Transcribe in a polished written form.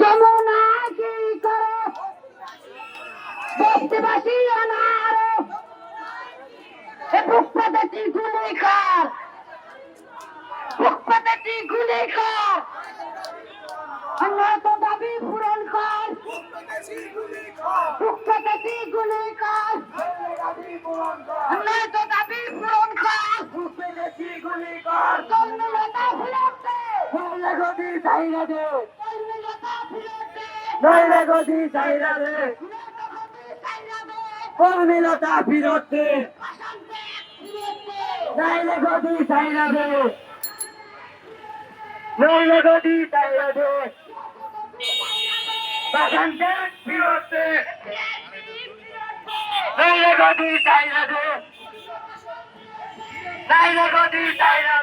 যমুনা কি করো বস্তিবাসী অনাহারে বুক পাতাটি গুলি খার বুক পাতাটি গুলি খার নয়তো দাবি পূরণ কর বুক পাতাটি গুলি খার নয়তো দাবি পূরণ কর কর্মলতা ফিরতে গদি চাইরা দে নইলে গদি চাইরা দে কর্মলতা ফিরতে নইলে গদি চাইরা দে নইলে গদি চাইরা দে বাসন্তে ফিরতে নইলে গদি চাইরা দে নইলে গদি চাইরা